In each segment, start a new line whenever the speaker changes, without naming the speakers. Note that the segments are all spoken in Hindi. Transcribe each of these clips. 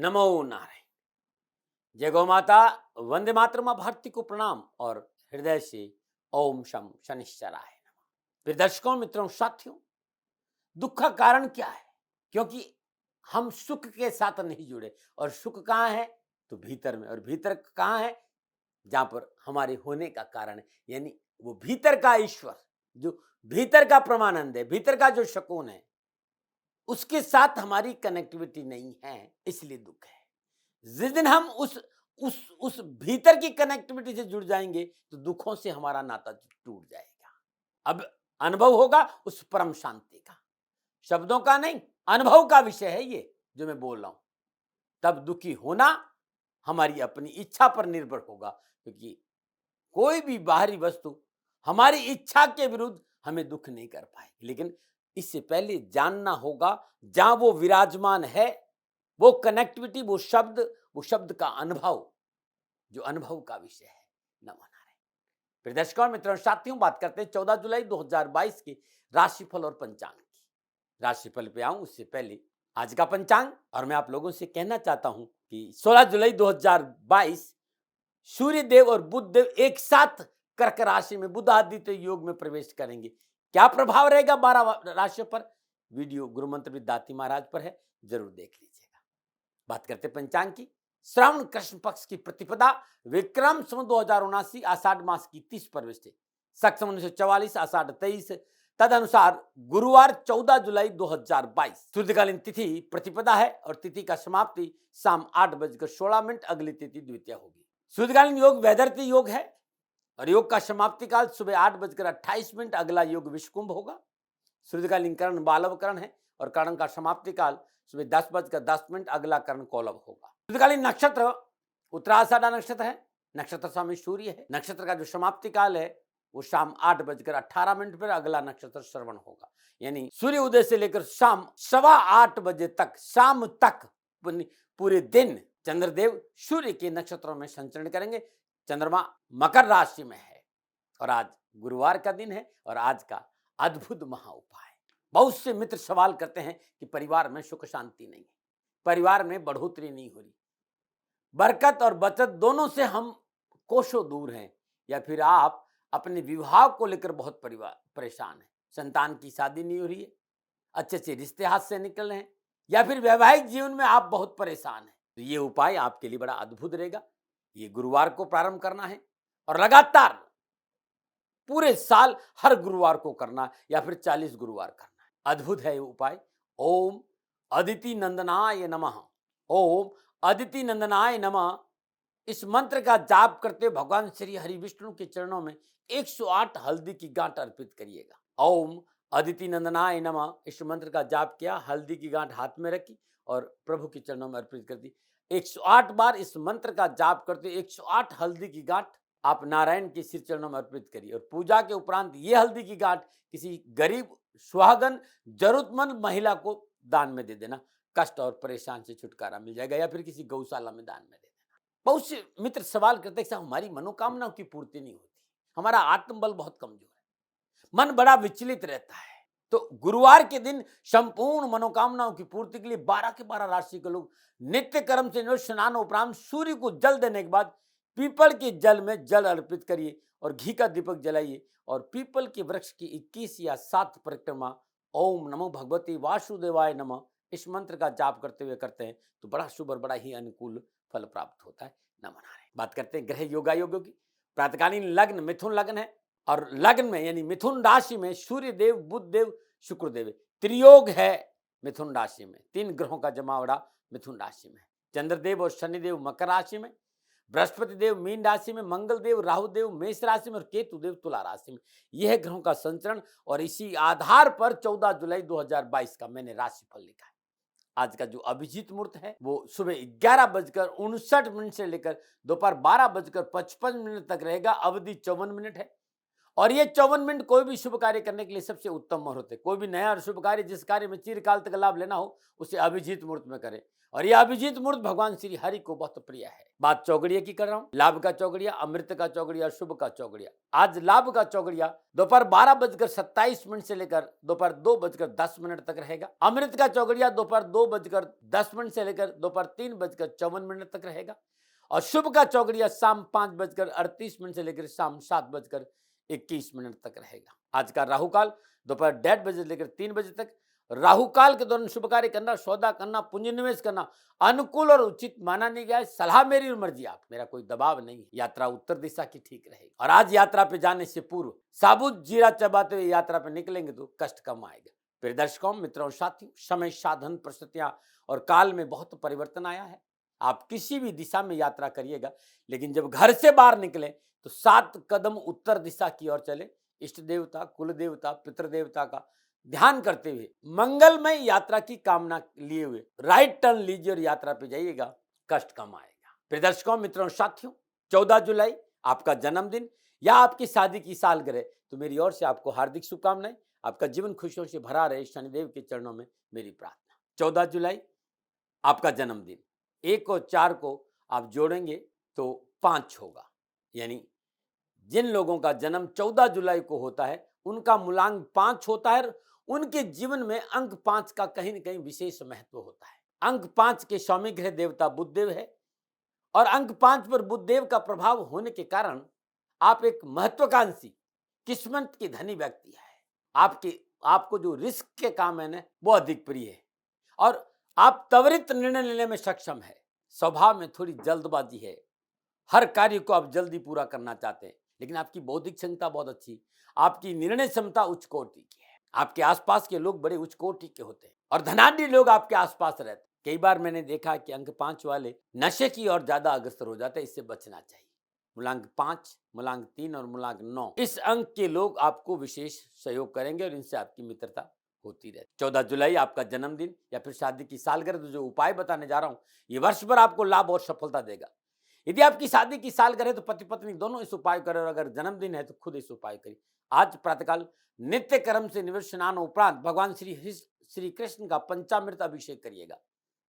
नमो नारायण। जय गौ माता। वंदे मातरम भारती को प्रणाम और हृदय से ओम शम शनिश्चराय नमः। प्रिय दर्शकों, मित्रों, साथियों, दुख का कारण क्या है? क्योंकि हम सुख के साथ नहीं जुड़े। और सुख कहाँ है? तो भीतर में। और भीतर कहाँ है? जहां पर हमारे होने का कारण है, यानी वो भीतर का ईश्वर, जो भीतर का परमानंद है, भीतर का जो सुकून है, उसके साथ हमारी कनेक्टिविटी नहीं है, इसलिए दुख है। जिस दिन हम उस भीतर की कनेक्टिविटी से जुड़ जाएंगे तो दुखों से हमारा नाता टूट जाएगा। अब अनुभव होगा उस परम शांति का, शब्दों का नहीं, अनुभव का विषय है ये जो मैं बोल रहा हूं। तब दुखी होना हमारी अपनी इच्छा पर निर्भर होगा, क्योंकि कोई भी बाहरी वस्तु हमारी इच्छा के विरुद्ध हमें दुख नहीं कर पाएगी। लेकिन इससे पहले जानना होगा जहां वो विराजमान है, वो कनेक्टिविटी, वो शब्द का अनुभव, जो अनुभव का विषय है। नमो नारायण। प्रिय दर्शकों, मित्रों, साथियों, बात करते हैं 14 जुलाई 2022 के राशिफल और पंचांग की। राशिफल पे आऊं उससे पहले आज का पंचांग, और मैं आप लोगों से कहना चाहता हूं कि 16 जुलाई 2022 सूर्य देव और बुध देव एक साथ कर्क राशि में बुध आदित्य योग में प्रवेश करेंगे। क्या प्रभाव रहेगा 12 राशियों पर? वीडियो गुरु मंत्र दाती महाराज पर है, जरूर देख लीजिएगा। बात करते पंचांग की। श्रावण कृष्ण पक्ष की प्रतिपदा विक्रम संवत 2079 आषाढ़ मास की 30 प्रविष्टि, शक संवत 1944 आषाढ़ 23, तदनुसार गुरुवार 14 जुलाई 2022 सूर्यकालीन तिथि प्रतिपदा है और तिथि का समाप्ति शाम 8:16, अगली तिथि द्वितीय होगी। सूर्यकालीन योग वैदर्ती योग है और योग का समाप्ति काल सुबह 8:28, अगला योग विश्वकुंभ होगा। सूर्यकालीन करण बालव करण है और करण का समाप्ति काल सुबह 10:10, अगला करण कौलव होगा। सूर्यकालीन नक्षत्र उत्तराषाढ़ा नक्षत्र है, नक्षत्र स्वामी सूर्य है। नक्षत्र का जो समाप्ति काल है वो शाम 8:18 पर, अगला नक्षत्र श्रवण होगा। यानी सूर्य उदय से लेकर शाम 8:15 तक, शाम तक पूरे दिन चंद्रदेव सूर्य के नक्षत्रों में संचरण करेंगे। चंद्रमा मकर राशि में है और आज गुरुवार का दिन है और आज का अद्भुत महा उपाय। बहुत से मित्र सवाल करते हैं कि परिवार में सुख शांति नहीं है, परिवार में बढ़ोतरी नहीं हो रही, बरकत और बचत दोनों से हम कोसों दूर हैं, या फिर आप अपने विवाह को लेकर बहुत परेशान हैं, संतान की शादी नहीं हो रही है, अच्छे अच्छे रिश्ते हाथ से निकल रहे हैं, या फिर वैवाहिक जीवन में आप बहुत परेशान हैं, तो ये उपाय आपके लिए बड़ा अद्भुत रहेगा। ये गुरुवार को प्रारंभ करना है और लगातार पूरे साल हर गुरुवार को करना, या फिर 40 गुरुवार करना है। अद्भुत है ये उपाय। ओम अदिति नंदनाय नमः, ओम अदिति नंदनाय नमः। इस मंत्र का जाप करते भगवान श्री हरि विष्णु के चरणों में 108 हल्दी की गांठ अर्पित करिएगा। ओम अदिति नंदनाय नमः। इस मंत्र का जाप किया, हल्दी की गांठ हाथ में रखी और प्रभु के चरणों में अर्पित कर दी। 108 बार इस मंत्र का जाप करते 108 हल्दी की गांठ आप नारायण के सिर चरणों में अर्पित करिए। और पूजा के उपरांत ये हल्दी की गांठ किसी गरीब, सुहागन, जरूरतमंद महिला को दान में दे देना। कष्ट और परेशान से छुटकारा मिल जाएगा, या फिर किसी गौशाला में दान में दे देना। बहुत से मित्र सवाल करते हैं कि हमारी मनोकामनाओं की पूर्ति नहीं होती, हमारा आत्मबल बहुत कमजोर है, मन बड़ा विचलित रहता है। तो गुरुवार के दिन संपूर्ण मनोकामनाओं की पूर्ति के लिए 12 के 12 राशि के लोग नित्य कर्म से स्नान उपरांत सूर्य को जल देने के बाद पीपल के जल में जल अर्पित करिए और घी का दीपक जलाइए और पीपल के वृक्ष की 21 या 7 परिक्रमा ओम नमो भगवती वासुदेवाय नमः इस मंत्र का जाप करते हुए करते हैं तो बड़ा शुभ और बड़ा ही अनुकूल फल प्राप्त होता है। नमो नारायण। बात करते हैं ग्रह योगा योगों की। प्रातकालीन लग्न मिथुन लग्न है और लग्न में यानी मिथुन राशि में सूर्य देव, बुध देव, शुक्र देव, त्रियोग है मिथुन राशि में। 3 ग्रहों का जमावड़ा मिथुन राशि में। चंद्रदेव और शनिदेव मकर राशि में, बृहस्पति देव मीन राशि में, मंगल देव, राहु देव मेष राशि में और केतु देव तुला राशि में। यह है ग्रहों का संचरण और इसी आधार पर 14 जुलाई 2022 का मैंने राशिफल लिखा है। आज का जो अभिजीत मुहूर्त है वो सुबह 11:59 से लेकर दोपहर 12:55 तक रहेगा। अवधि 54 मिनट है और ये 54 मिनट कोई भी शुभ कार्य करने के लिए सबसे उत्तम मुहूर्त है। कोई भी नया और शुभ कार्य जिस कार्य में चिरकाल तक लाभ लेना हो उसे अभिजीत मुहूर्त में करें, और यह अभिजीत मुहूर्त भगवान श्री हरि को बहुत प्रिय है। बात चौगड़िया की कर रहा हूं। लाभ का चौगड़िया, अमृत का चौगड़िया, शुभ का चौगड़िया। आज लाभ का चौगड़िया दोपहर 12:27 से लेकर दोपहर 2:10 तक रहेगा। अमृत का चौगड़िया दोपहर 2:10 से लेकर दोपहर 3:54 तक रहेगा। और शुभ का चौगड़िया शाम 5:38 से लेकर शाम 7:21 तक रहेगा। आज का राहु काल दोपहर 1:30 से लेकर 3 बजे तक। राहु काल के दौरान शुभ कार्य करना, सौदा करना, पूंजी निवेश करना अनुकूल और उचित माना नहीं गया है। सलाह मेरी और मर्जी आप, मेरा कोई दबाव नहीं है। यात्रा उत्तर दिशा की ठीक रहेगी। और आज यात्रा पे जाने से पूर्व साबुत जीरा चबाते हुए यात्रा पे निकलेंगे तो कष्ट कम आएगा। प्रिय दर्शकों, मित्रों, साथियों, समय, साधन, परिस्थितियां और काल में बहुत परिवर्तन आया है। आप किसी भी दिशा में यात्रा करिएगा, लेकिन जब घर से बाहर निकले तो 7 कदम उत्तर दिशा की ओर चले। इष्ट देवता, कुल देवता, पितृदेवता का ध्यान करते हुए मंगलमय यात्रा की कामना लिए हुए राइट टर्न लीजिए और यात्रा पे जाइएगा, कष्ट कम आएगा। प्रिय दर्शकों, मित्रों, साथियों, 14 जुलाई आपका जन्मदिन या आपकी शादी की सालगिरह, तो मेरी ओर से आपको हार्दिक शुभकामनाएं। आपका जीवन खुशियों से भरा रहे, शनिदेव के चरणों में मेरी प्रार्थना। 14 जुलाई आपका जन्मदिन, 1 और 4 को आप जोड़ेंगे तो 5 होगा। यानी जिन लोगों का जन्म 14 जुलाई को होता है उनका मूलांक 5 होता है। उनके जीवन में अंक 5 का कहीं न कहीं विशेष महत्व होता है। अंक 5 के स्वामी ग्रह देवता बुधदेव है, और अंक 5 पर बुधदेव का प्रभाव होने के कारण आप एक महत्वाकांक्षी, किस्मत की धनी व्यक्ति है। आपको जो रिस्क के काम है ना, वो अधिक प्रिय है, और आप त्वरित निर्णय लेने में सक्षम है। स्वभाव में थोड़ी जल्दबाजी है, हर कार्य को आप जल्दी पूरा करना चाहते हैं, लेकिन आपकी बौद्धिक क्षमता बहुत अच्छी, आपकी निर्णय क्षमता उच्च कोटि की है। आपके आसपास के लोग बड़े उच्च कोटि के होते हैं और धनाढ्य लोग आपके आसपास रहते हैं। कई बार मैंने देखा कि अंक 5 वाले नशे की ओर ज्यादा अग्रसर हो जाते हैं, इससे बचना चाहिए। मूलांक 5, मूलांक 3 और मूलांक 9, इस अंक के लोग आपको विशेष सहयोग करेंगे और इनसे आपकी मित्रता होती रहती। 14 जुलाई आपका जन्मदिन या फिर शादी की सालगिरह, तो जो उपाय बताने जा रहा हूं ये वर्ष भर आपको लाभ और सफलता देगा। यदि आपकी शादी की सालगिरह है तो पति पत्नी दोनों इस उपाय करें, और अगर जन्मदिन है तो खुद इस उपाय करें। आज प्रातःकाल नित्य कर्म से निवृत्त स्नान उपरांत भगवान श्री कृष्ण का पंचामृत अभिषेक करिएगा।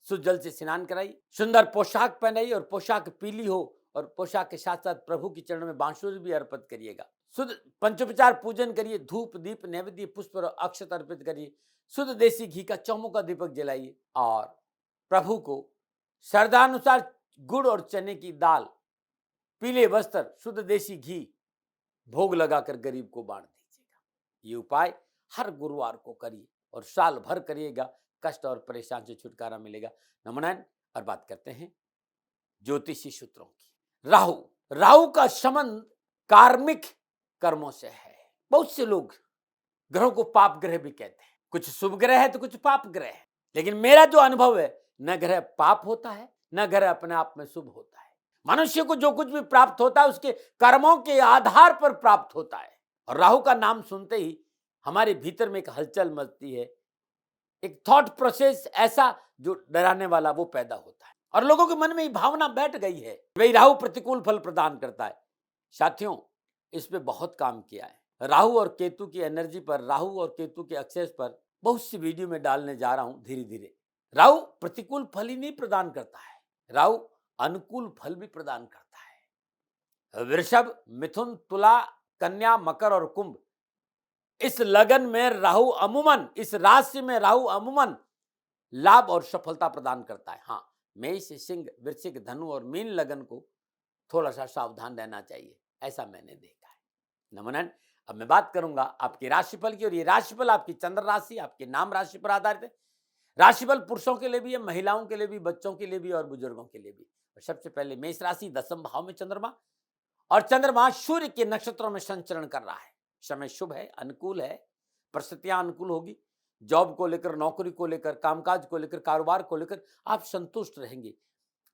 शुद्ध जल से स्नान कराइए, सुंदर पोशाक पहनाइए, और पोशाक पीली हो, और पोशाक के साथ साथ प्रभु के चरणों में बांसुरी भी अर्पित करिएगा। शुद्ध पंचोपचार पूजन करिए, धूप दीप नैवेद्य पुष्प और अक्षत अर्पित करिए। शुद्ध देसी घी का चौमुखा दीपक जलाइए, और प्रभु को श्रद्धानुसार गुड़ और चने की दाल, पीले वस्त्र, शुद्ध देसी घी भोग लगाकर गरीब को बांट दीजिएगा। ये उपाय हर गुरुवार को करिए और साल भर करिएगा, कष्ट और परेशान से छुटकारा मिलेगा। नमन। और बात करते हैं ज्योतिषी सूत्रों की। राहु का संबंध कार्मिक कर्मों से है। बहुत से लोग ग्रहों को पाप ग्रह भी कहते हैं, कुछ शुभ ग्रह है तो कुछ पाप ग्रह है, लेकिन मेरा जो अनुभव है, न ग्रह पाप होता है न ग्रह अपने आप में शुभ होता है। मनुष्य को जो कुछ भी प्राप्त होता है उसके कर्मों के आधार पर प्राप्त होता है। और राहु का नाम सुनते ही हमारे भीतर में एक हलचल मचती है, एक थॉट प्रोसेस ऐसा जो डराने वाला वो पैदा होता है, और लोगों के मन में ये भावना बैठ गई है भाई राहु प्रतिकूल फल प्रदान करता है। साथियों, इस पे बहुत काम किया है। राहु और केतु की एनर्जी पर, राहु और केतु के एक्सेस पर बहुत सी वीडियो में डालने जा रहा हूं धीरे धीरे। राहु प्रतिकूल फल ही नहीं प्रदान करता है, राहु अनुकूल फल भी प्रदान करता है। वृषभ, मिथुन, तुला, कन्या, मकर और कुंभ, इस लगन में राहु अमूमन, इस राशि में राहु अमूमन लाभ और सफलता प्रदान करता है। हाँ, मेष, सिंह, वृश्चिक, धनु और मीन लगन को थोड़ा सा सावधान रहना चाहिए, ऐसा मैंने देखा है। नमन। अब मैं बात करूंगा आपकी राशिफल की, और ये राशिफल आपकी चंद्र राशि, आपके नाम राशि पर आधारित है। राशिफल पुरुषों के लिए भी है, महिलाओं के लिए भी, बच्चों के लिए भी और बुजुर्गों के लिए भी। और सबसे पहले मेष राशि, 10वें भाव में चंद्रमा, और चंद्रमा सूर्य के नक्षत्रों में संचरण कर रहा है। समय शुभ है, अनुकूल है, परिस्थितियां अनुकूल होगी। जॉब को लेकर, नौकरी को लेकर, कामकाज को लेकर, कारोबार को लेकर आप संतुष्ट रहेंगे।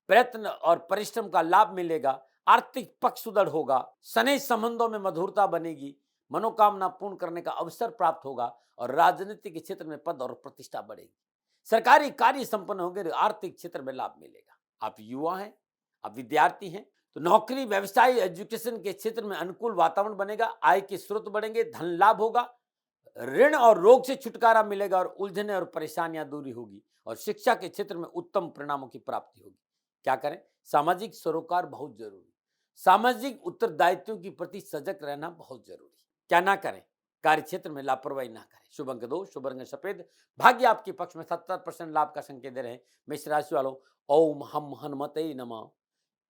प्रयत्न और परिश्रम का लाभ मिलेगा, आर्थिक पक्ष सुदृढ़ होगा, स्नेह संबंधों में मधुरता बनेगी, मनोकामना पूर्ण करने का अवसर प्राप्त होगा, और राजनीति के क्षेत्र में पद और प्रतिष्ठा बढ़ेगी। सरकारी कार्य संपन्न होंगे, आर्थिक क्षेत्र में लाभ मिलेगा। आप युवा हैं, आप विद्यार्थी हैं, तो नौकरी, व्यवसाय, एजुकेशन के क्षेत्र में अनुकूल वातावरण बनेगा, आय के स्रोत बढ़ेंगे, धन लाभ होगा, ऋण और रोग से छुटकारा मिलेगा और उलझने और परेशानियां दूरी होगी और शिक्षा के क्षेत्र में उत्तम परिणामों की प्राप्ति होगी। क्या करें? सामाजिक सरोकार बहुत जरूरी, सामाजिक उत्तरदायित्वों के प्रति सजग रहना बहुत जरूरी। क्या ना करें? कार्य क्षेत्र में लापरवाही ना करें। शुभ अंक 2, शुभ रंग सफेद, भाग्य आपके पक्ष में, 70% लाभ का संकेत दे रहे हैं। मेष राशि वालों, ओम हम हनुमते नमः,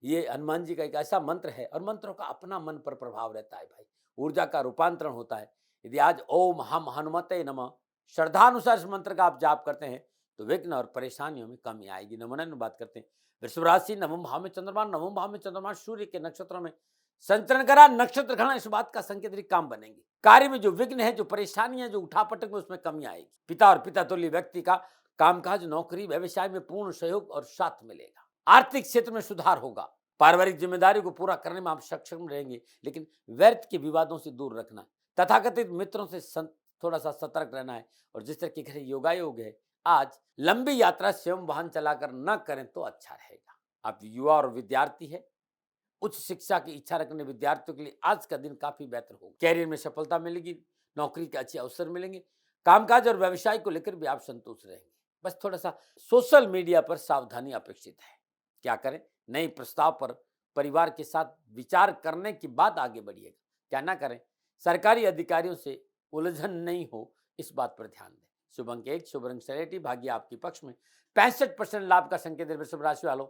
ये हनुमान जी का एक ऐसा मंत्र है और मंत्रों का अपना मन पर प्रभाव रहता है भाई, ऊर्जा का रूपांतरण होता है। यदि आज ओम हम हनुमते नमः श्रद्धानुसार इस मंत्र का आप जाप करते हैं तो विघ्न और परेशानियों में कमी आएगी। नमूना में बात करते हैं वृषभ राशि, नवम भाव में चंद्रमा, नवम भाव में चंद्रमा सूर्य के नक्षत्रों में संचरण करा, नक्षत्र घना इस बात का संकेत काम बनेंगे। कार्य में जो विघ्न है, जो परेशानियां, जो उठापटक में, उसमें कमी आएगी। पिता और पिता तुल्य व्यक्ति का कामकाज, नौकरी, व्यवसाय में पूर्ण सहयोग और साथ मिलेगा। आर्थिक क्षेत्र में सुधार होगा। पारिवारिक जिम्मेदारी को पूरा करने में आप सक्षम रहेंगे, लेकिन व्यर्थ के विवादों से दूर रखना, तथाकथित मित्रों से थोड़ा सा सतर्क रहना है। और जिस तरह के घर योगायोग है, आज लंबी यात्रा स्वयं वाहन चलाकर न करें तो अच्छा रहेगा। आप युवा और विद्यार्थी है, उच्च शिक्षा की इच्छा रखने विद्यार्थियों के लिए आज का दिन काफी बेहतर होगा। कैरियर में सफलता मिलेगी, नौकरी के अच्छे अवसर मिलेंगे, कामकाज और व्यवसाय को लेकर भी आप संतुष्ट रहेंगे। बस थोड़ा सा सोशल मीडिया पर सावधानी अपेक्षित है। क्या करें? नए प्रस्ताव पर परिवार के साथ विचार करने के बाद आगे बढ़िएगा। क्या ना करें? सरकारी अधिकारियों से उलझन नहीं हो, इस बात पर ध्यान दें। शुभ अंक 1, शुभ रंग सलेटी, भाग्य आपके पक्ष में, 65% लाभ का संकेत है। वृषभ राशि वालों,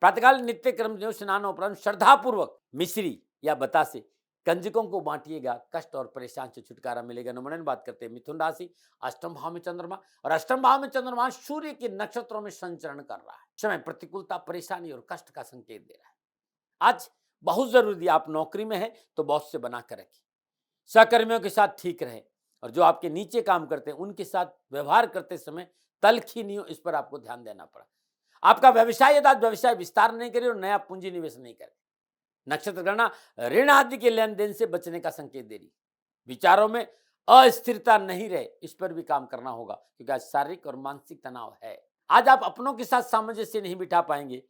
प्रातःकाल नित्य क्रम स्नान उपरांत श्रद्धापूर्वक मिश्री या बतासे कंजकों को बांटिएगा, कष्ट और परेशान से छुटकारा मिलेगा। नंबर बात करते हैं मिथुन राशि, अष्टम भाव में चंद्रमा और अष्टम भाव में चंद्रमा सूर्य के नक्षत्रों में संचरण कर रहा है। समय प्रतिकूलता, परेशानी और कष्ट का संकेत दे रहा है। आज बहुत जरूरी, आप नौकरी में है तो बॉस से बना कर रखिए, सहकर्मियों के साथ ठीक रहे और जो आपके नीचे काम करते हैं उनके साथ व्यवहार करते समय तलखी नहीं हो, इस पर आपको ध्यान देना पड़ा। आपका व्यवसाय, यदि व्यवसाय विस्तार नहीं करे और नया पूंजी निवेश नहीं करे, नक्षत्र गणना ऋण आदि के लेन देन से बचने का संकेत दे रही। विचारों में अस्थिरता नहीं रहे, इस पर भी काम करना होगा, क्योंकि आज शारीरिक और मानसिक तनाव है। आज आप अपनों के साथ सामंजस्य नहीं बिठा पाएंगे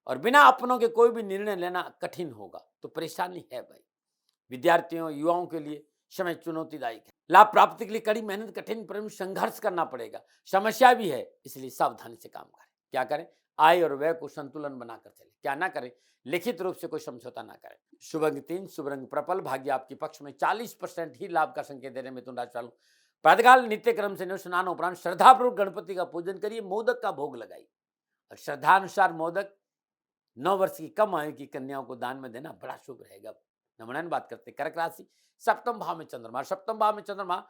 और बिना अपनों के कोई भी निर्णय लेना कठिन होगा, तो परेशानी है भाई। विद्यार्थियों, युवाओं के लिए समय चुनौतीदायक है। लाभ प्राप्ति के लिए कड़ी मेहनत, कठिन परिश्रम, संघर्ष करना पड़ेगा। समस्या भी है, इसलिए सावधानी से काम करें। क्या करें? आय और व्यय को संतुलन बनाकर चले। क्या ना करें? लिखित रूप से कोई समझौता ना करें। शुभ अंक 3, शुभ रंग पर्पल, भाग्य आपके पक्ष में, 40% ही लाभ का संकेत दे रहे हैं मिथुन राशि वालों। प्रातःकाल नित्य क्रम से स्नान उपरांत श्रद्धापूर्वक गणपति का पूजन करिए, मोदक का भोग लगाइए और श्रद्धानुसार मोदक 9 वर्ष की कम आयु की कन्याओं को दान में देना बड़ा शुभ रहेगा। नमूना बात करते हैं कर्क राशि, सप्तम भाव में चंद्रमा, सप्तम भाव में चंद्रमा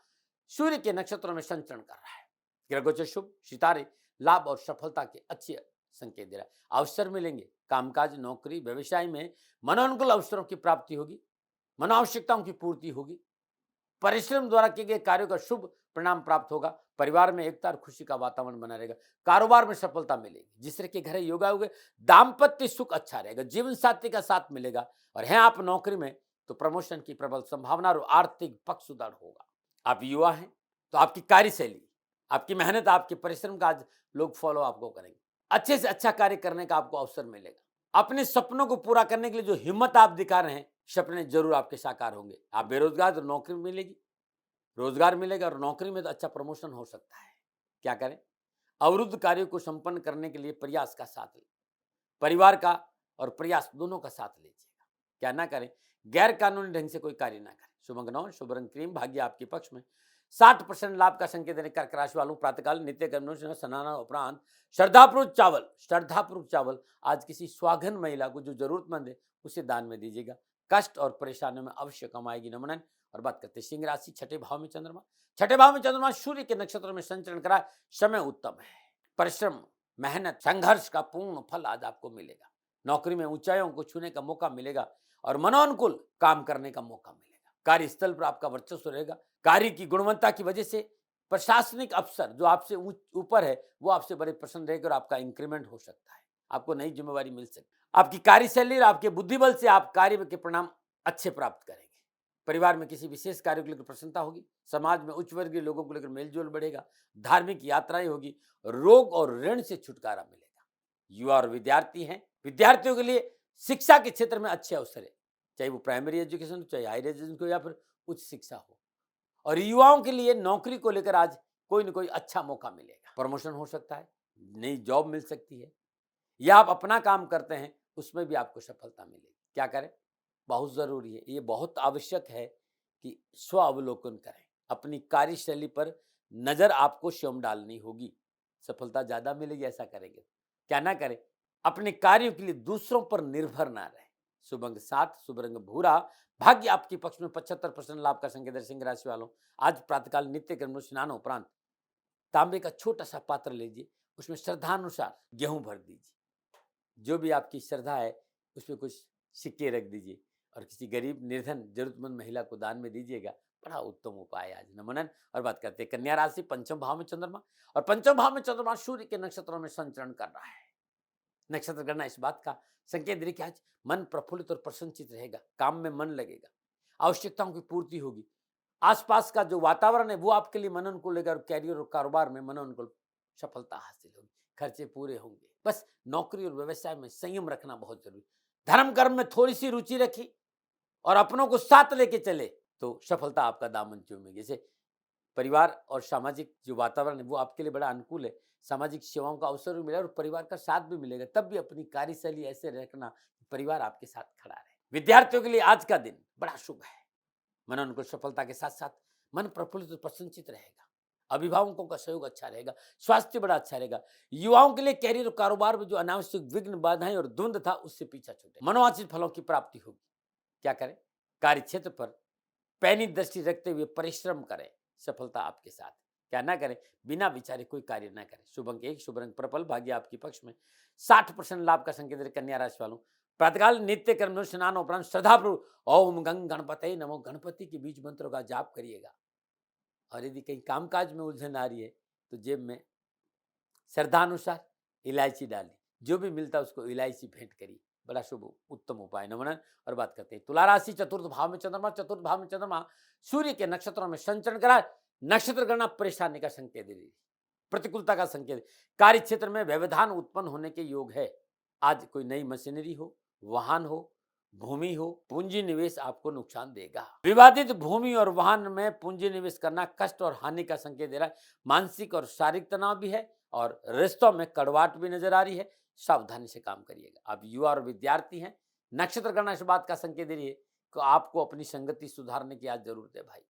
सूर्य के नक्षत्रों में संचरण कर रहा है। ग्रहों शुभ, सितारे लाभ और सफलता के अच्छे संकेत दे रहा है। अवसर मिलेंगे, कामकाज, नौकरी, व्यवसाय में मनोनुकूल अवसरों की प्राप्ति होगी, मनोआवश्यकताओं की पूर्ति होगी, परिश्रम द्वारा किए गए कार्यों का शुभ परिणाम प्राप्त होगा। परिवार में एकता और खुशी का वातावरण बना रहेगा। कारोबार में सफलता मिलेगी। जिस तरह के घर योगा होगा, दाम्पत्य सुख अच्छा रहेगा, जीवन साथी का साथ मिलेगा। और हैं आप नौकरी में तो प्रमोशन की प्रबल संभावना और आर्थिक पक्ष सुधार होगा। आप युवा हैं तो आपकी कार्यशैली, आपकी मेहनत, आपके परिश्रम का आज लोग फॉलो आपको करेंगे। अच्छे से अच्छा कार्य करने का आपको अवसर मिलेगा। अपने सपनों को पूरा करने के लिए जो हिम्मत आप दिखा रहे हैं, सपने जरूर आपके साकार होंगे। आप बेरोजगार तो नौकरी मिलेगी, रोजगार मिलेगा और नौकरी में तो अच्छा प्रमोशन हो सकता है। क्या करें? अवरुद्ध कार्यों को संपन्न करने के लिए प्रयास का साथ ले, परिवार का और प्रयास दोनों का साथ लीजिएगा। क्या ना करें? गैर कानूनी ढंग से कोई कार्य ना करें। शुभ अंक 9, शुभ रंग क्रीम, भाग्य आपके पक्ष में, 60% लाभ का संकेत देने कर्क राशि वालों। प्रातःकाल नित्य कर्म स्नान उपरांत श्रद्धापूर्वक चावल आज किसी स्वागन महिला को जो जरूरतमंद है उसे दान में दीजिएगा। कष्ट और परेशानियों में अवश्य कमाएगी। नमन। और बात करते हैं सिंह राशि, छठे भाव में चंद्रमा, छठे भाव में चंद्रमा सूर्य के नक्षत्र में संचरण करा। समय उत्तम है, परिश्रम, मेहनत, संघर्ष का पूर्ण फल आज आपको मिलेगा। नौकरी में ऊंचाइयों को छूने का मौका मिलेगा और मनोनुकूल काम करने का मौका मिलेगा। कार्यस्थल पर आपका वर्चस्व रहेगा। कार्य की गुणवत्ता की वजह से प्रशासनिक अफसर जो आपसे ऊपर है वो आपसे बड़े प्रसन्न रहेगा और आपका इंक्रीमेंट हो सकता है, आपको नई जिम्मेवारी मिल सकती है। आपकी कार्यशैली और आपके बुद्धिबल से आप कार्य के परिणाम अच्छे प्राप्त करेंगे। परिवार में किसी विशेष कार्य को लेकर प्रसन्नता होगी। समाज में उच्च वर्गीय लोगों को लेकर मेलजोल बढ़ेगा। धार्मिक यात्राएं होगी। रोग और ऋण से छुटकारा मिलेगा। युवा और विद्यार्थी हैं, विद्यार्थियों के लिए शिक्षा के क्षेत्र में अच्छे अवसर है, चाहे वो प्राइमरी एजुकेशन हो, चाहे हायर एजुकेशन हो या फिर उच्च शिक्षा हो। और युवाओं के लिए नौकरी को लेकर आज कोई ना कोई अच्छा मौका मिलेगा, प्रमोशन हो सकता है, नई जॉब मिल सकती है, या आप अपना काम करते हैं उसमें भी आपको सफलता मिलेगी। क्या करें? बहुत जरूरी है, ये बहुत आवश्यक है कि स्व अवलोकन करें, अपनी कार्यशैली पर नजर आपको स्वयं डालनी होगी, सफलता ज्यादा मिलेगी ऐसा करेंगे। क्या ना करें? अपने कार्यों के लिए दूसरों पर निर्भर ना रहे। शुभ अंक 7, शुभ रंग भूरा, भाग्य आपके पक्ष में, 75% लाभ का संकेत है। सिंह राशि वालों, आज प्रातःकाल नित्य कर्म स्नान उपरांत तांबे का छोटा सा पात्र लीजिए, उसमें श्रद्धानुसार गेहूं भर दीजिए, जो भी आपकी श्रद्धा है उसमें कुछ सिक्के रख दीजिए और किसी गरीब निर्धन जरूरतमंद महिला को दान में दीजिएगा। बड़ा उत्तम उपाय है आज नमनन। और बात करते हैं कन्या राशि, पंचम भाव में चंद्रमा, और पंचम भाव में चंद्रमा सूर्य के नक्षत्रों में संचरण कर रहा है। नक्षत्र गणना इस बात का संकेत दे रही कि आज मन प्रफुल्लित और प्रसन्नचित रहेगा, काम में मन लगेगा, आवश्यकताओं की पूर्ति होगी, आसपास का जो वातावरण है वो आपके लिए मन अनुकूल रहेगा, और कैरियर और कारोबार में मन अनुकूल सफलता हासिल होगी, खर्चे पूरे होंगे। बस नौकरी और व्यवसाय में संयम रखना बहुत जरूरी। धर्म कर्म में थोड़ी सी रुचि रखी और अपनों को साथ लेके चले तो सफलता आपका दामन चूमेगी। जैसे परिवार और सामाजिक जो वातावरण है वो आपके लिए बड़ा अनुकूल है, सामाजिक सेवाओं का अवसर भी मिलेगा और परिवार का साथ भी मिलेगा। तब भी अपनी कार्यशैली ऐसे रखना परिवार आपके साथ खड़ा रहे। विद्यार्थियों के लिए आज का दिन बड़ा शुभ है, मन अनुकूल सफलता के साथ साथ मन प्रफुल्लित और प्रसन्नचित रहेगा, अभिभावकों का सहयोग अच्छा रहेगा, स्वास्थ्य बड़ा अच्छा रहेगा। युवाओं के लिए कैरियर और कारोबार में जो अनावश्यक विघ्न बाधाएं और द्वंद्व था उससे पीछा छूटे, मनोवांछित फलों की प्राप्ति होगी। क्या करें? कार्य क्षेत्र पर पैनी दृष्टि रखते हुए परिश्रम करें, सफलता आपके साथ। क्या ना करें? बिना विचारे कोई कार्य ना करें। शुभ अंक 1, शुभ रंग पर्पल, भाग्य आपके पक्ष में, 60% लाभ का संकेत है। कन्या राशि वालों, प्रातःकाल नित्य कर्म में स्नान उपरांत श्रद्धापूर्वक ओम गंग गणपते नमो, गणपति के बीज मंत्रों का जाप करिएगा। और यदि कहीं कामकाज में उलझन आ रही है तो जेब में श्रद्धानुसार इलायची डाली, जो भी मिलता है उसको इलायची भेंट करिए, बड़ा शुभ उत्तम उपाय नमन। और बात करते हैं तुला राशि, चतुर्थ भाव में चंद्रमा, चतुर्थ भाव में चंद्रमा सूर्य के नक्षत्रों में संचरण करा, नक्षत्र गणना परेशानी का संकेत दे रही, प्रतिकूलता का संकेत, कार्य क्षेत्र में व्यवधान उत्पन्न होने के योग है। आज कोई नई मशीनरी हो, वाहन हो, भूमि हो, पूंजी निवेश आपको नुकसान देगा। विवादित भूमि और वाहन में पूंजी निवेश करना कष्ट और हानि का संकेत दे रहा है। मानसिक और शारीरिक तनाव भी है और रिश्तों में कड़वाहट भी नजर आ रही है, सावधानी से काम करिएगा। आप युवा और विद्यार्थी हैं, नक्षत्र गणना इस बात का संकेत दे रही है कि आपको अपनी संगति सुधारने की आज जरूरत है भाई।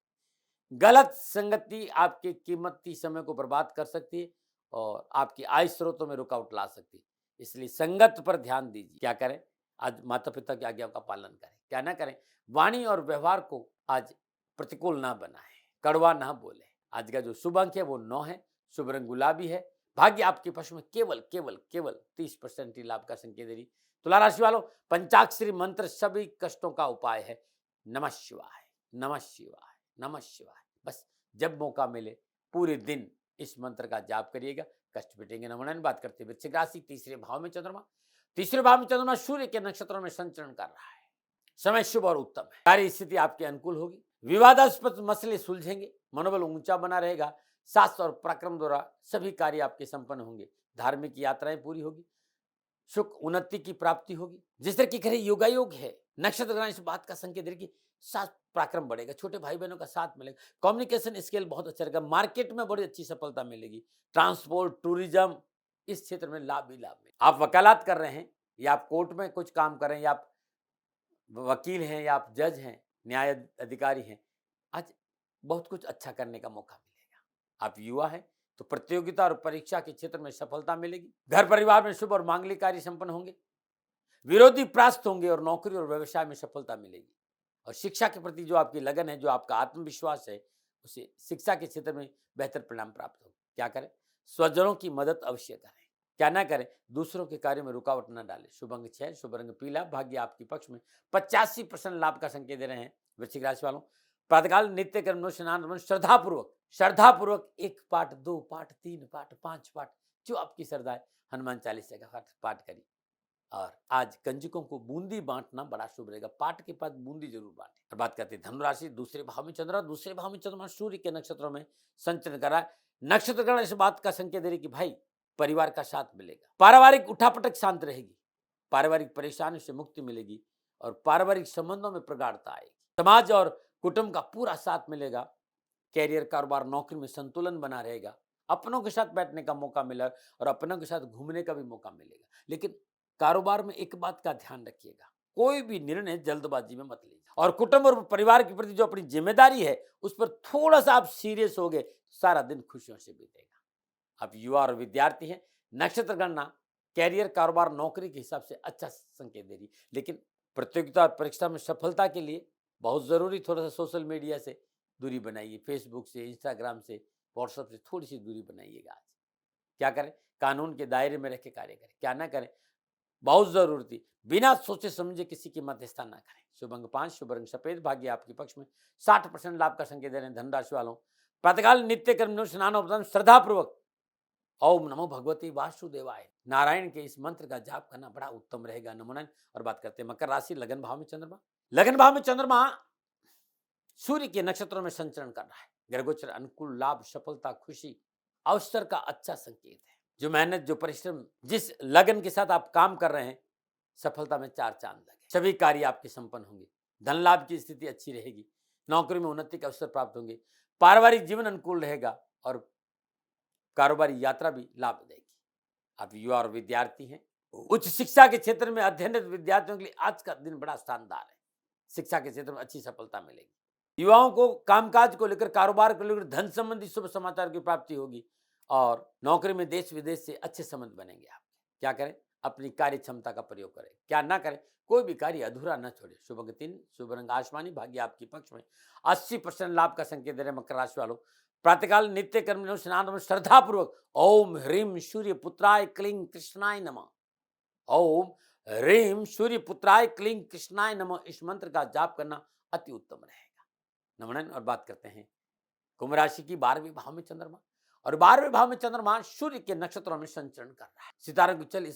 गलत संगति आपके कीमती समय को बर्बाद कर सकती है और आपकी आय स्रोतों में रुकावट ला सकती है, इसलिए संगत पर ध्यान दीजिए। क्या करें? आज माता पिता की आज्ञाओं का पालन करें। क्या ना करें? वाणी और व्यवहार को आज प्रतिकूल ना बनाएं, कड़वा ना बोले। आज का जो शुभ अंक है वो 9 है, शुभ रंग गुलाबी है, भाग्य आपके पक्ष में, केवल केवल केवल 30% ही लाभ का संकेत दे रही। तुला राशि वालों, पंचाक्षरी मंत्र सभी कष्टों का उपाय है। नमः शिवाय, नमः शिवाय, नमः शिवाय। बस जब मौका मिले पूरे दिन इस मंत्र का जाप करिएगा, कष्ट मिटेंगे। नमन। बात करते हैं वृश्चिक राशि, तीसरे भाव में चंद्रमा, तीसरे भाव में चंद्रमा सूर्य के नक्षत्रों में संचरण कर रहा है। समय शुभ और उत्तम है, कार्य स्थिति आपकी अनुकूल होगी, विवादास्पद मसले सुलझेंगे, मनोबल ऊंचा बना रहेगा, साहस और पराक्रम द्वारा सभी कार्य आपके संपन्न होंगे, धार्मिक यात्राएं पूरी होगी, सुख उन्नति की प्राप्ति होगी। जिस तरह की खरी योगायोग है, नक्षत्र ग्रह इस बात का संकेत दे कि साथ पराक्रम बढ़ेगा, छोटे भाई बहनों का साथ मिलेगा, कम्युनिकेशन स्किल बहुत अच्छा रहेगा, मार्केट में बड़ी अच्छी सफलता मिलेगी, ट्रांसपोर्ट टूरिज्म इस क्षेत्र में लाभ ही लाभ मिलेगा। आप वकालत कर रहे हैं या आप कोर्ट में कुछ काम कर रहे हैं या आप वकील हैं या आप जज हैं, न्याय अधिकारी हैं, आज बहुत कुछ अच्छा करने का मौका मिलेगा। आप युवा हैं तो प्रतियोगिता और परीक्षा के क्षेत्र में सफलता मिलेगी, घर परिवार में शुभ और मांगलिक कार्य संपन्न होंगे, विरोधी परास्त होंगे और नौकरी और व्यवसाय में सफलता मिलेगी। और शिक्षा के प्रति जो आपकी लगन है, जो आपका आत्मविश्वास है, उसे शिक्षा के क्षेत्र में बेहतर परिणाम प्राप्त हो। क्या करें? स्वजनों की मदद अवश्य करें। क्या ना करें? दूसरों के कार्य में रुकावट न डालें। शुभ अंक 6, शुभ रंग पीला, भाग्य आपके पक्ष में, 85% लाभ का संकेत दे रहे हैं वृश्चिक राशि वालों। प्रातःकाल नित्य कर्म स्नान श्रद्धापूर्वक 1 पाठ, 2 पाठ, 3 पाठ, 5 पाठ, जो आपकी श्रद्धा है, हनुमान चालीसा का पाठ करिए। और आज कंजकों को बूंदी बांटना बड़ा शुभ रहेगा, पाठ के बाद बूंदी जरूर बांटे। और बात करते हैं धनुराशि, दूसरे भाव में चंद्रमा, दूसरे भाव में चंद्रमा सूर्य के नक्षत्रों में संचरण कर रहा है। नक्षत्र गण इस बात का संकेत दे रही कि भाई परिवार का साथ मिलेगा, पारिवारिक उठापटक शांत रहेगी, पारिवारिक परेशानी से मुक्ति मिलेगी और पारिवारिक संबंधों में प्रगाढ़ता आएगी। समाज और कुटुंब का पूरा साथ मिलेगा। कैरियर, कारोबार, नौकरी में संतुलन बना रहेगा। अपनों के साथ बैठने का मौका मिला और अपनों के साथ घूमने का भी मौका मिलेगा। लेकिन कारोबार में एक बात का ध्यान रखिएगा, कोई भी निर्णय जल्दबाजी में मत लीजिए और कुटुंब और परिवार के प्रति जो अपनी जिम्मेदारी है उस पर थोड़ा सा आप सीरियस हो गए, सारा दिन खुशियों से बीतेगा। आप युवा और विद्यार्थी हैं, नक्षत्र गणना कैरियर, कारोबार, नौकरी के हिसाब से अच्छा संकेत दे रही, लेकिन प्रतियोगिता और परीक्षा में सफलता के लिए बहुत जरूरी थोड़ा सा सोशल मीडिया से दूरी बनाइए। फेसबुक से, इंस्टाग्राम से, व्हाट्सएप से थोड़ी सी दूरी बनाइएगा। आज क्या करें, कानून के दायरे में रह के कार्य करें, क्या ना करें, बहुत जरूरती बिना सोचे समझे किसी की मध्यस्थता ना करें। शुभ अंक 5, शुभ रंग सफेद, भाग्य आपके पक्ष में, 60% लाभ का संकेत दे रहे हैं धनराशि वालों। प्रातःकाल नित्य कर्म स्नान श्रद्धा पूर्वक ओम नमो भगवती वासुदेवाय नारायण के इस मंत्र का जाप करना बड़ा उत्तम रहेगा। नमोनन। और बात करते हैं मकर राशि, लगन भाव में चंद्रमा। लगन भाव में चंद्रमा सूर्य के नक्षत्रों में संचरण कर रहा है। ग्रहगोचर अनुकूल, लाभ, सफलता, खुशी, अवसर का अच्छा संकेत है। जो मेहनत, जो परिश्रम, जिस लगन के साथ आप काम कर रहे हैं, सफलता में 4 चांद लगे। सभी कार्य आपके संपन्न होंगे। धन लाभ की स्थिति अच्छी रहेगी। नौकरी में उन्नति के अवसर प्राप्त होंगे। पारिवारिक जीवन अनुकूल रहेगा और कारोबारी यात्रा भी लाभ देगी। आप युवा और विद्यार्थी हैं, उच्च शिक्षा के क्षेत्र में अध्ययनरत विद्यार्थियों के लिए आज का दिन बड़ा शानदार है। शिक्षा के क्षेत्र में अच्छी सफलता मिलेगी। युवाओं को कामकाज को लेकर, कारोबार को लेकर धन संबंधी शुभ समाचार की प्राप्ति होगी और नौकरी में देश विदेश से अच्छे संबंध बनेंगे। आप क्या करें, अपनी कार्य क्षमता का प्रयोग करें, क्या ना करें, कोई भी कार्य अधूरा न छोड़े। शुभ अंक 3, शुभ रंग आसमानी, भाग्य आपके पक्ष में, 80% लाभ का संकेत दे रहे मकर राशि वालों। प्रातःकाल नित्य कर्म स्नान में श्रद्धा पूर्वक ओम ह्रीम सूर्य पुत्राय क्लीं कृष्णाय नमः, ओम ह्रीम सूर्य पुत्राय क्लीं कृष्णाय नमः, इस मंत्र का जाप करना अति उत्तम रहेगा। नमन। और बात करते हैं कुंभ राशि की। 12वें भाव में चंद्रमा और 12वें भाव में चंद्रमा सूर्य के नक्षत्रों में संचरण कर रहा है। सितारों की चाल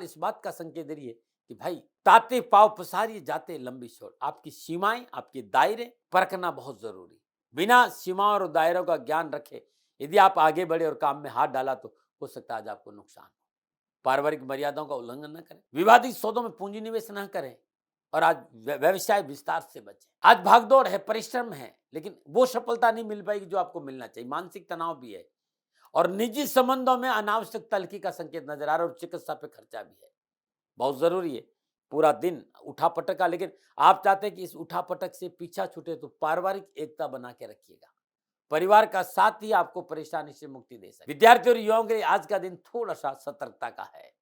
इस बात का संकेत दे रही है कि भाई ताते पाव पसारिए जाते लंबी छोड़। आपकी सीमाएं, आपके दायरे परखना बहुत जरूरी। बिना सीमाओं और दायरों का ज्ञान रखे यदि आप आगे बढ़े और काम में हाथ डाला तो हो सकता है आज आपको नुकसान हो। पारिवारिक मर्यादाओं का उल्लंघन न करें, विवादित सौदों में पूंजी निवेश न करें और आज व्यवसाय विस्तार से बचें। आज भागदौड़ है, परिश्रम है, लेकिन वो सफलता नहीं मिल पाएगी जो आपको मिलना चाहिए। मानसिक तनाव भी है और निजी संबंधों में अनावश्यक तल्खी का संकेत नजर आ रहा है और चिकित्सा पे खर्चा भी है। बहुत जरूरी है। पूरा दिन उठापटक का, लेकिन आप चाहते हैं कि इस उठापटक से पीछा छूटे तो पारिवारिक एकता बना के रखिएगा। परिवार का साथ ही आपको परेशानी से मुक्ति दे सकते। विद्यार्थी और युवाओं के लिए आज का दिन थोड़ा सा सतर्कता का है।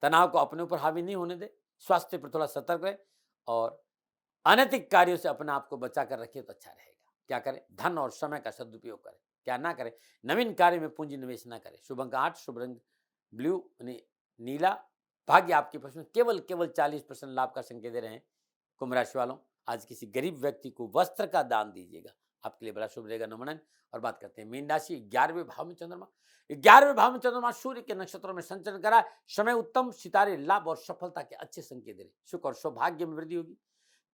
तनाव को अपने ऊपर हावी नहीं होने दे, स्वास्थ्य पर थोड़ा सतर्क रहे और अनैतिक कार्यों से अपने आप को बचा कर रखिए तो अच्छा रहेगा। क्या करें, धन और समय का सदुपयोग करें, क्या ना करें, नवीन कार्य में पूंजी निवेश ना करें। शुभ अंक 8, शुभ रंग ब्लू नीला, भाग्य आपके पक्ष में, केवल 40% लाभ का संकेत दे रहे हैं कुंभ राशि वालों। आज किसी गरीब व्यक्ति को वस्त्र का दान दीजिएगा, आपके लिए बड़ा शुभ रहेगा। नमन। और बात करते हैं मीन राशि। 11वें भाव में चंद्रमा, 11वें भाव में चंद्रमा सूर्य के नक्षत्रों में संचरण करा। समय उत्तम, सितारे लाभ और सफलता के अच्छे संकेत दे रहे। सुख और सौभाग्य में वृद्धि होगी।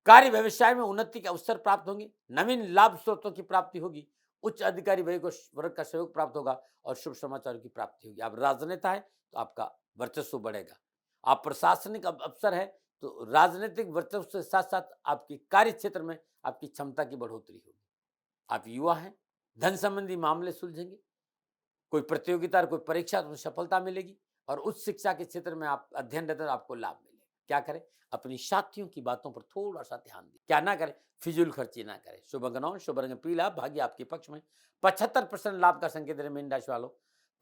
कार्य व्यवसाय में उन्नति के अवसर प्राप्त होंगे। नवीन लाभ स्रोतों की प्राप्ति होगी। उच्च अधिकारी वर्ग का सहयोग प्राप्त होगा और शुभ समाचारों की प्राप्ति होगी। आप राजनेता है तो आपका वर्चस्व बढ़ेगा। आप प्रशासनिक अफसर है तो राजनीतिक वर्चस्व के साथ साथ आपकी कार्य क्षेत्र में आपकी क्षमता की बढ़ोतरी होगी। आप युवा हैं, धन संबंधी मामले सुलझेंगे। कोई प्रतियोगिता, कोई परीक्षा तो सफलता मिलेगी और उच्च शिक्षा के क्षेत्र में आप अध्ययनरत आपको लाभ मिलेगा। क्या करें, अपनी साथियों की बातों पर थोड़ा सा ध्यान दें, क्या ना करें, फिजूल खर्ची ना करें। शुभ अंक 9, शुभ रंग पीला, भाग्य आपके पक्ष में, 75% लाभ का संकेत है मीन राशि वालों।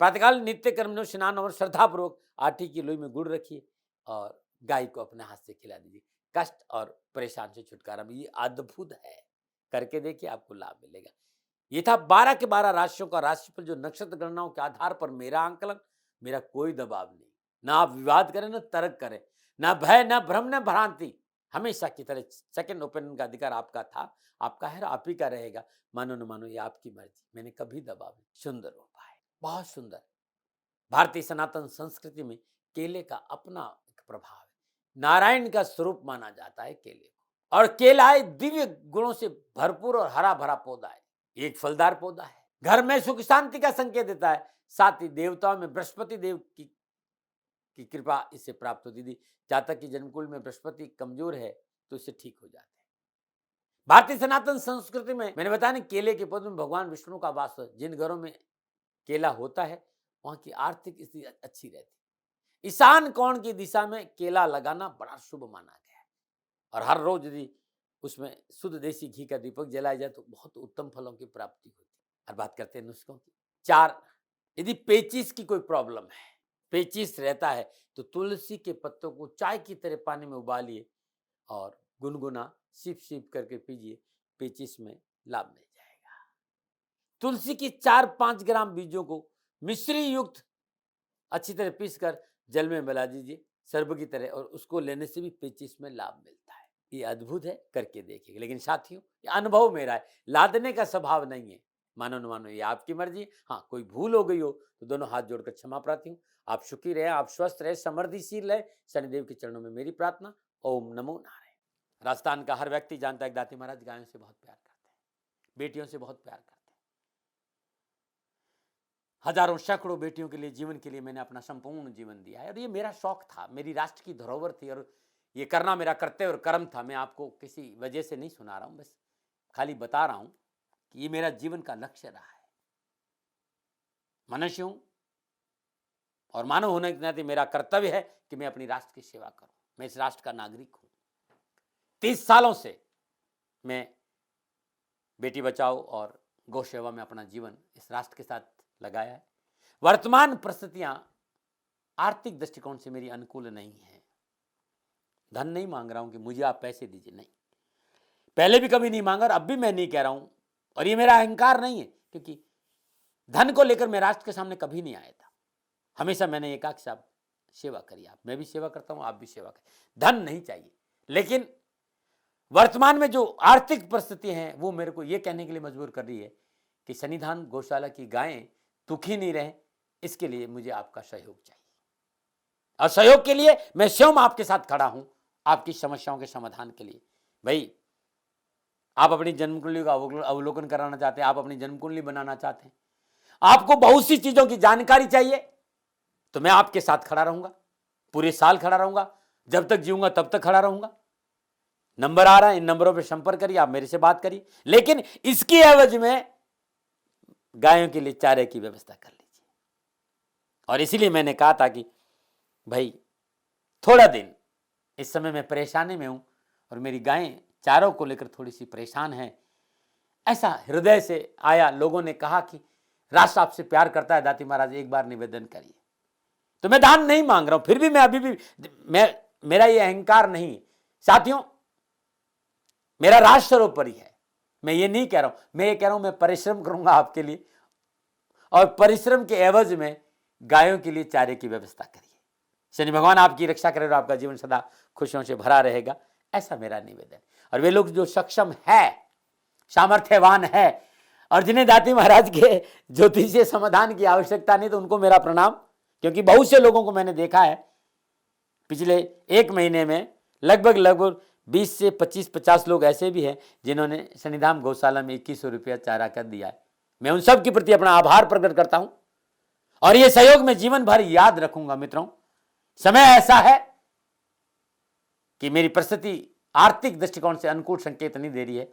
प्रातःकाल नित्य कर्म स्नान और श्रद्धा पूर्वक आटे की लोई में गुड़ रखिए और गाय को अपने हाथ से खिला दीजिए। कष्ट और परेशान से छुटकारा भी ये अद्भुत है, करके देखिए आपको लाभ मिलेगा। ये था 12 के 12 राशियों का राशिफल, जो नक्षत्र गणनाओं के आधार पर मेरा आंकलन, मेरा कोई दबाव नहीं। ना आप विवाद करें, ना तर्क करें, ना भय, ना भ्रम, ना भ्रांति। हमेशा की तरह सेकंड ओपिनियन का अधिकार आपका था, आपका है, आप ही का रहेगा। मानो न मानो ये आपकी मर्जी, मैंने कभी दबाव नहीं। सुंदर उपाय, बहुत सुंदर। भारतीय सनातन संस्कृति में केले का अपना प्रभाव है। नारायण का स्वरूप माना जाता है केले को, और केला एक दिव्य गुणों से भरपूर और हरा भरा पौधा है। एक फलदार पौधा है, घर में सुख शांति का संकेत देता है। साथ ही देवताओं में बृहस्पति देव की की कृपा इससे प्राप्त होती थी। जातक की जन्मकुंडली में बृहस्पति कमजोर है तो इससे ठीक हो जाते हैं। भारतीय सनातन संस्कृति में मैंने बताया ना, केले के पौधे में भगवान विष्णु का वास है। जिन घरों में केला होता है वहां की आर्थिक स्थिति अच्छी रहती है। ईशान कोण की दिशा में केला लगाना बड़ा शुभ माना गया है और हर रोज यदि उसमें शुद्ध देसी घी का दीपक जलाया जाए तो बहुत उत्तम फलों की प्राप्ति होती है। और बात करते हैं नुस्खों की। 4, यदि पेचिश की कोई प्रॉब्लम है, पेचिश रहता है, तो तुलसी के पत्तों को चाय की तरह पानी में उबालिए और गुनगुना सिप सिप करके पीजिए, पेचिश में लाभ मिल जाएगा। तुलसी की 4-5 ग्राम बीजों को मिश्री युक्त अच्छी तरह पीसकर जल में मिला दीजिए शरबत की तरह, और उसको लेने से भी पेचिश में लाभ मिलता है। ये अद्भुत है, करके देखिए। लेकिन साथियों, ये अनुभव मेरा है, लादने का स्वभाव नहीं है। मानो न मानो ये आपकी मर्जी। हाँ, कोई भूल हो गई हो तो दोनों हाथ जोड़कर क्षमा प्रार्थी हूँ। आप सुखी रहे, आप स्वस्थ रहे, समृद्धिशील रहे, शनिदेव के चरणों में मेरी प्रार्थना। ओम नमो नारायण। राजस्थान का हर व्यक्ति जानता है कि दाती महाराज गायों से बहुत प्यार करते हैं, बेटियों से बहुत प्यार करते हैं। हजारों सैकड़ों बेटियों के लिए, जीवन के लिए मैंने अपना संपूर्ण जीवन दिया है और ये मेरा शौक था, मेरी राष्ट्र की धरोहर थी और ये करना मेरा कर्तव्य और कर्म था। मैं आपको किसी वजह से नहीं सुना रहा हूं, बस खाली बता रहा हूं कि ये मेरा जीवन का लक्ष्य रहा है। मनुष्य हूं और मानव होने के नाते मेरा कर्तव्य है कि मैं अपनी राष्ट्र की सेवा करूं। मैं इस राष्ट्र का नागरिक हूं। 30 सालों से मैं बेटी बचाओ और गौ सेवा में अपना जीवन इस राष्ट्र के साथ लगाया है। वर्तमान परिस्थितियां आर्थिक दृष्टिकोण से मेरी अनुकूल नहीं है। धन नहीं मांग रहा हूं कि मुझे आप पैसे दीजिए, नहीं, पहले भी कभी नहीं मांगा और अब भी मैं नहीं कह रहा हूं। और ये मेरा अहंकार नहीं है, क्योंकि धन को लेकर मैं राष्ट्र के सामने कभी नहीं आया था। हमेशा मैंने ये कहा कि साहब सेवा करिए, आप, मैं भी सेवा करता हूं, आप भी सेवा करिए, धन नहीं चाहिए। लेकिन वर्तमान में जो आर्थिक परिस्थिति हैं वो मेरे को ये कहने के लिए मजबूर कर रही है कि सन्निधान गौशाला की गायें दुखी नहीं रहे, इसके लिए मुझे आपका सहयोग चाहिए। और सहयोग के लिए मैं स्वयं आपके साथ खड़ा हूं, आपकी समस्याओं के समाधान के लिए। भाई, आप अपनी जन्म कुंडली का अवलोकन कराना चाहते हैं, आप अपनी जन्म कुंडली बनाना चाहते हैं, आपको बहुत सी चीजों की जानकारी चाहिए, तो मैं आपके साथ खड़ा रहूंगा, पूरे साल खड़ा रहूंगा, जब तक जीऊंगा तब तक खड़ा रहूंगा। नंबर आ रहा है, इन नंबरों पर संपर्क करिए, आप मेरे से बात करिए, लेकिन इसकी एवज में गायों के लिए चारे की व्यवस्था कर लीजिए। और इसीलिए मैंने कहा था कि भाई थोड़ा दिन, इस समय मैं परेशानी में हूं और मेरी गायें चारों को लेकर थोड़ी सी परेशान हैं। ऐसा हृदय से आया, लोगों ने कहा कि राष्ट्र आपसे प्यार करता है दाती महाराज, एक बार निवेदन करिए। तो मैं दान नहीं मांग रहा हूं, फिर भी मैं अभी भी, मेरा ये अहंकार नहीं साथियों, मेरा राष्ट्र सर्वोपरि है। मैं ये नहीं कह रहा हूं, मैं ये कह रहा हूं मैं परिश्रम करूंगा आपके लिए, और परिश्रम के एवज में गायों के लिए चारे की व्यवस्था करिए। शनि भगवान आपकी रक्षा करे और आपका जीवन सदा खुशियों से भरा रहेगा, ऐसा मेरा निवेदन। और वे लोग जो सक्षम है, सामर्थ्यवान है और जिन्हें दाती महाराज के ज्योतिषीय समाधान की आवश्यकता नहीं, तो उनको मेरा प्रणाम। क्योंकि बहुत से लोगों को मैंने देखा है पिछले 1 महीने में, लगभग 20 से 25-50 लोग ऐसे भी हैं जिन्होंने सन्निधान गौशाला में 2100 रुपया चारा कर दिया है। मैं उन सब के प्रति अपना आभार प्रकट करता हूं और यह सहयोग मैं जीवन भर याद रखूंगा। मित्रों, समय ऐसा है कि मेरी परिस्थिति आर्थिक दृष्टिकोण से अनुकूल संकेत नहीं दे रही है,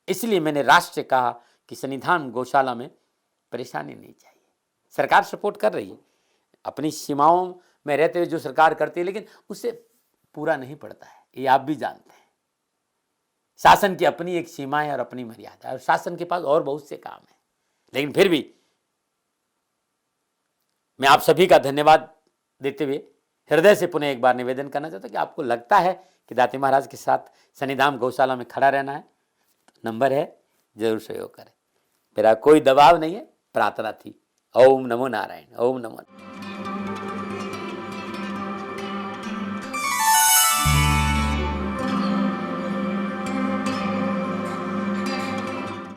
इसलिए मैंने राष्ट्र से कहा कि सन्निधान गौशाला में परेशानी नहीं चाहिए। सरकार सपोर्ट कर रही है, अपनी सीमाओं में रहते हुए जो सरकार करती है, लेकिन उससे पूरा नहीं पड़ता है, ये आप भी जानते हैं। शासन की अपनी एक सीमा है और अपनी मर्यादा है, और शासन के पास और बहुत से काम है। लेकिन फिर भी मैं आप सभी का धन्यवाद देते हुए हृदय से पुनः एक बार निवेदन करना चाहता हूं कि आपको लगता है कि दाती महाराज के साथ सन्निधान गौशाला में खड़ा रहना है, नंबर है, जरूर सहयोग करें। मेरा कोई दबाव नहीं है, प्रार्थना थी। ओम नमो नारायण। ओम नमो।